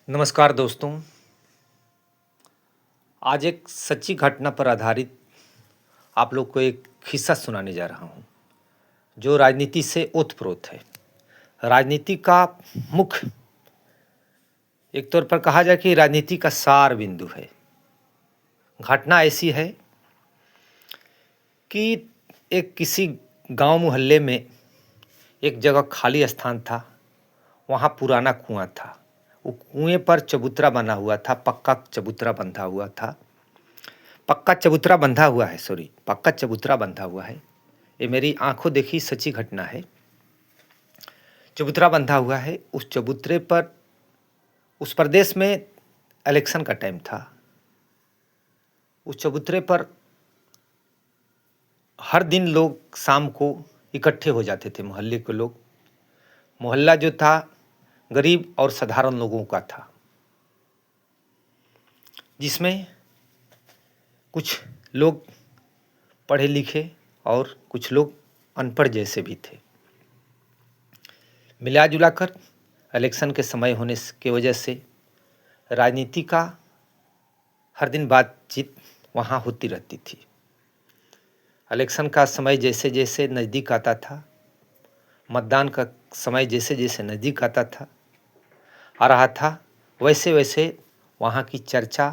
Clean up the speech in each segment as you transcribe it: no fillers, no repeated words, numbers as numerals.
नमस्कार दोस्तों। आज एक सच्ची घटना पर आधारित आप लोग को एक किस्सा सुनाने जा रहा हूँ जो राजनीति से ओतप्रोत है। राजनीति का मुख्य एक तौर पर कहा जाए कि राजनीति का सार बिंदु है। घटना ऐसी है कि एक किसी गांव मोहल्ले में एक जगह खाली स्थान था। वहाँ पुराना कुआं था। वो कुएं पर चबूतरा बना हुआ था, पक्का चबूतरा बंधा हुआ था। पक्का चबूतरा बंधा हुआ है, सॉरी, पक्का चबूतरा बंधा हुआ है। ये मेरी आंखों देखी सच्ची घटना है। चबूतरा बंधा हुआ है। उस चबूतरे पर उस प्रदेश में इलेक्शन का टाइम था। उस चबूतरे पर हर दिन लोग शाम को इकट्ठे हो जाते थे, मोहल्ले के लोग। मोहल्ला जो था गरीब और साधारण लोगों का था, जिसमें कुछ लोग पढ़े लिखे और कुछ लोग अनपढ़ जैसे भी थे। मिला जुला कर इलेक्शन के समय होने की वजह से राजनीति का हर दिन बातचीत वहाँ होती रहती थी। इलेक्शन का समय जैसे जैसे नज़दीक आता था, मतदान का समय जैसे जैसे नज़दीक आता था आ रहा था, वैसे वैसे वहाँ की चर्चा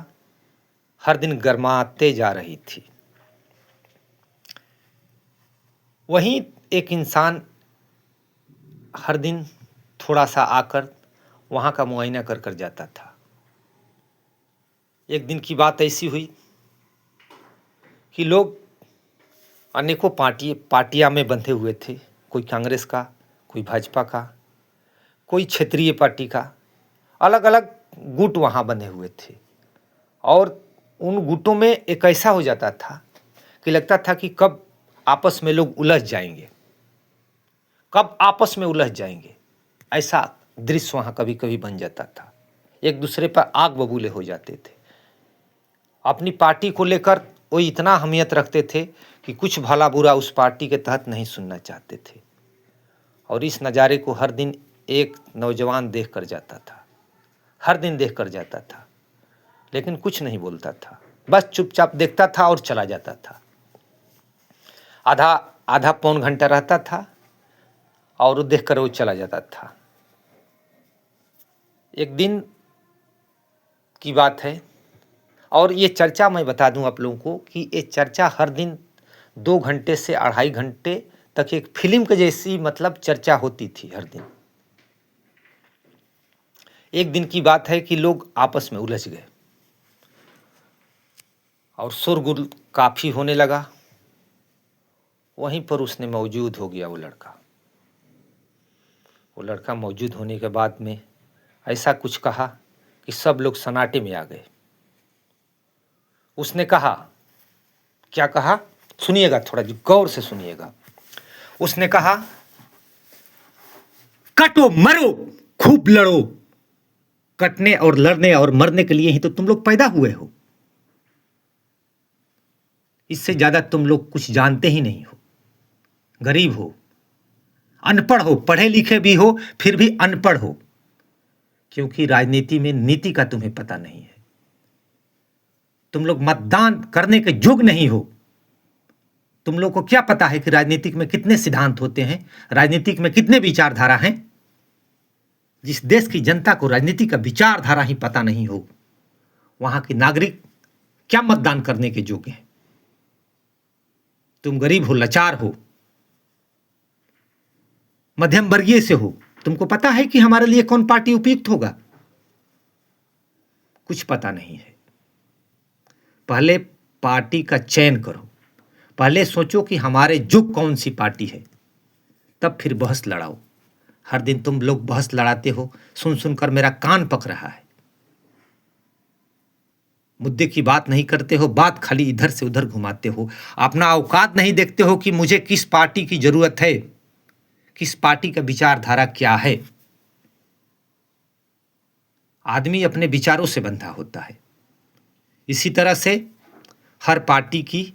हर दिन गर्माते जा रही थी। वहीं एक इंसान हर दिन थोड़ा सा आकर वहाँ का मुआयना कर कर जाता था। एक दिन की बात ऐसी हुई कि लोग अनेकों पार्टियां में बंधे हुए थे। कोई कांग्रेस का, कोई भाजपा का, कोई क्षेत्रीय पार्टी का, अलग अलग गुट वहाँ बने हुए थे। और उन गुटों में एक ऐसा हो जाता था कि लगता था कि कब आपस में लोग उलझ जाएंगे, कब आपस में उलझ जाएंगे। ऐसा दृश्य वहाँ कभी कभी बन जाता था। एक दूसरे पर आग बबूले हो जाते थे। अपनी पार्टी को लेकर वो इतना अहमियत रखते थे कि कुछ भला बुरा उस पार्टी के तहत नहीं सुनना चाहते थे। और इस नज़ारे को हर दिन एक नौजवान देख कर जाता था, हर दिन देख कर जाता था, लेकिन कुछ नहीं बोलता था, बस चुपचाप देखता था और चला जाता था। आधा आधा पौन घंटा रहता था और देख कर वो चला जाता था। एक दिन की बात है, और ये चर्चा मैं बता दूं आप लोगों को कि ये चर्चा हर दिन 2 घंटे से 2.5 घंटे तक एक फिल्म के जैसी मतलब चर्चा होती थी हर दिन। एक दिन की बात है कि लोग आपस में उलझ गए और शोरगुल काफ़ी होने लगा। वहीं पर उसने मौजूद हो गया वो लड़का मौजूद होने के बाद में ऐसा कुछ कहा कि सब लोग सन्नाटे में आ गए। उसने कहा, क्या कहा सुनिएगा, थोड़ा गौर से सुनिएगा। उसने कहा, कटो मरो खूब लड़ो, कटने और लड़ने और मरने के लिए ही तो तुम लोग पैदा हुए हो। इससे ज्यादा तुम लोग कुछ जानते ही नहीं हो। गरीब हो, अनपढ़ हो, पढ़े लिखे भी हो फिर भी अनपढ़ हो, क्योंकि राजनीति में नीति का तुम्हें पता नहीं है। तुम लोग मतदान करने के योग्य नहीं हो। तुम लोग को क्या पता है कि राजनीतिक में कितने सिद्धांत होते हैं, राजनीतिक में कितने विचारधारा हैं। जिस देश की जनता को राजनीति का विचारधारा ही पता नहीं हो, वहां के नागरिक क्या मतदान करने के योग्य हैं। तुम गरीब हो, लाचार हो, मध्यम वर्गीय से हो, तुमको पता है कि हमारे लिए कौन पार्टी उपयुक्त होगा? कुछ पता नहीं है। पहले पार्टी का चयन करो, पहले सोचो कि हमारे युग कौन सी पार्टी है, तब फिर बहस लड़ाओ। हर दिन तुम लोग बहस लड़ाते हो, सुन सुनकर मेरा कान पक रहा है। मुद्दे की बात नहीं करते हो, बात खाली इधर से उधर घुमाते हो। अपना औकात नहीं देखते हो कि मुझे किस पार्टी की जरूरत है, किस पार्टी का विचारधारा क्या है। आदमी अपने विचारों से बंधा होता है। इसी तरह से हर पार्टी की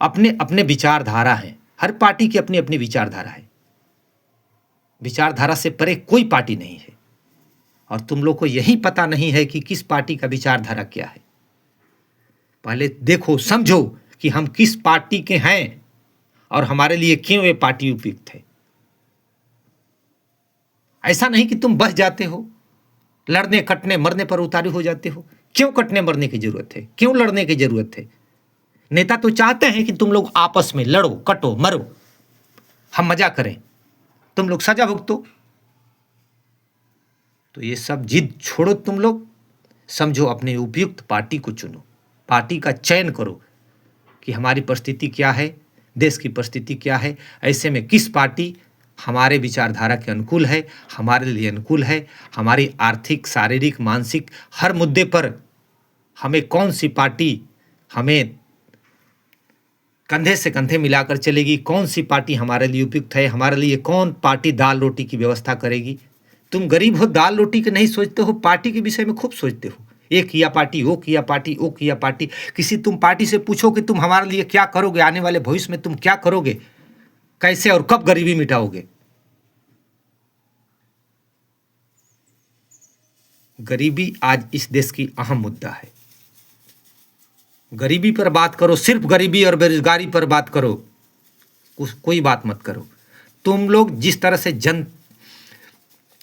अपने अपने विचारधारा है। हर पार्टी की अपनी अपनी विचारधारा है। विचारधारा से परे कोई पार्टी नहीं है। और तुम लोग को यही पता नहीं है कि किस पार्टी का विचारधारा क्या है। पहले देखो, समझो कि हम किस पार्टी के हैं और हमारे लिए क्यों ये पार्टी उपयुक्त है। ऐसा नहीं कि तुम बस जाते हो, लड़ने कटने मरने पर उतारू हो जाते हो। क्यों कटने मरने की जरूरत है? क्यों लड़ने की जरूरत है? नेता तो चाहते हैं कि तुम लोग आपस में लड़ो, कटो, मरो, हम मजा करें, तुम लोग सजा भुगतो। तो ये सब जिद छोड़ो, तुम लोग समझो, अपने उपयुक्त पार्टी को चुनो, पार्टी का चयन करो कि हमारी परिस्थिति क्या है, देश की परिस्थिति क्या है, ऐसे में किस पार्टी हमारे विचारधारा के अनुकूल है, हमारे लिए अनुकूल है, हमारी आर्थिक, शारीरिक, मानसिक हर मुद्दे पर हमें कौन सी पार्टी हमें कंधे से कंधे मिलाकर चलेगी, कौन सी पार्टी हमारे लिए उपयुक्त है, हमारे लिए कौन पार्टी दाल रोटी की व्यवस्था करेगी। तुम गरीब हो, दाल रोटी के नहीं सोचते हो, पार्टी के विषय में खूब सोचते हो। ये किया पार्टी, वो किया पार्टी, वो किया पार्टी। किसी तुम पार्टी से पूछो कि तुम हमारे लिए क्या करोगे, आने वाले भविष्य में तुम क्या करोगे, कैसे और कब गरीबी मिटाओगे। गरीबी आज इस देश की अहम मुद्दा है। गरीबी पर बात करो, सिर्फ गरीबी और बेरोजगारी पर बात करो, कोई बात मत करो। तुम लोग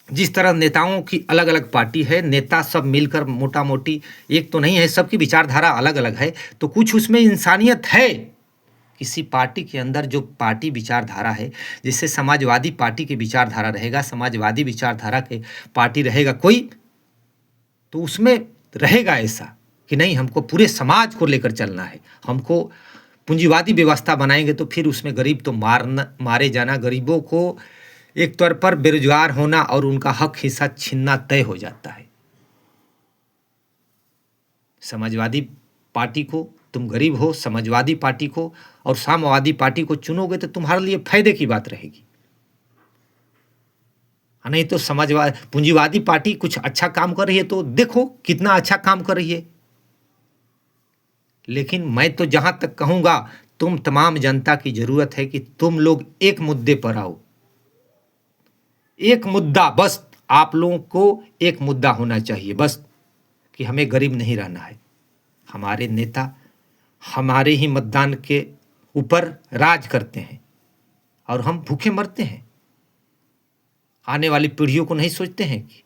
जिस तरह नेताओं की अलग अलग पार्टी है, नेता सब मिलकर मोटा मोटी एक तो नहीं है, सबकी विचारधारा अलग अलग है, तो कुछ उसमें इंसानियत है। किसी पार्टी के अंदर जो पार्टी विचारधारा है, जैसे समाजवादी पार्टी की विचारधारा रहेगा, समाजवादी विचारधारा के पार्टी रहेगा कोई, तो उसमें रहेगा ऐसा कि नहीं, हमको पूरे समाज को लेकर चलना है, हमको पूंजीवादी व्यवस्था बनाएंगे तो फिर उसमें गरीब तो मारे जाना, गरीबों को एक तौर पर बेरोजगार होना और उनका हक हिस्सा छीनना तय हो जाता है। समाजवादी पार्टी को, तुम गरीब हो, समाजवादी पार्टी को और साम्यवादी पार्टी को चुनोगे तो तुम्हारे लिए फायदे की बात रहेगी। नहीं तो पूंजीवादी पार्टी कुछ अच्छा काम कर रही है तो देखो कितना अच्छा काम कर रही है, लेकिन मैं तो जहां तक कहूंगा, तुम तमाम जनता की जरूरत है कि तुम लोग एक मुद्दे पर आओ, एक मुद्दा, बस आप लोगों को एक मुद्दा होना चाहिए, बस कि हमें गरीब नहीं रहना है। हमारे नेता हमारे ही मतदान के ऊपर राज करते हैं और हम भूखे मरते हैं। आने वाली पीढ़ियों को नहीं सोचते हैं कि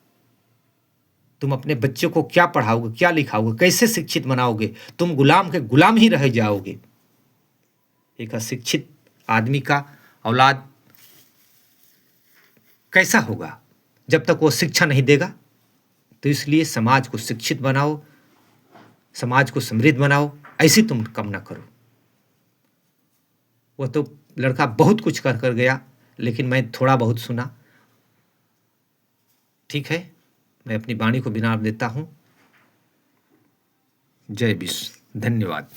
तुम अपने बच्चे को क्या पढ़ाओगे, क्या लिखाओगे, कैसे शिक्षित बनाओगे। तुम गुलाम के गुलाम ही रह जाओगे। एक अशिक्षित आदमी का औलाद कैसा होगा जब तक वो शिक्षा नहीं देगा। तो इसलिए समाज को शिक्षित बनाओ, समाज को समृद्ध बनाओ, ऐसी तुम कामना करो। वह तो लड़का बहुत कुछ कर कर गया, लेकिन मैं थोड़ा बहुत सुना। ठीक है, मैं अपनी वाणी को विराम देता हूं। जय विश्व, धन्यवाद।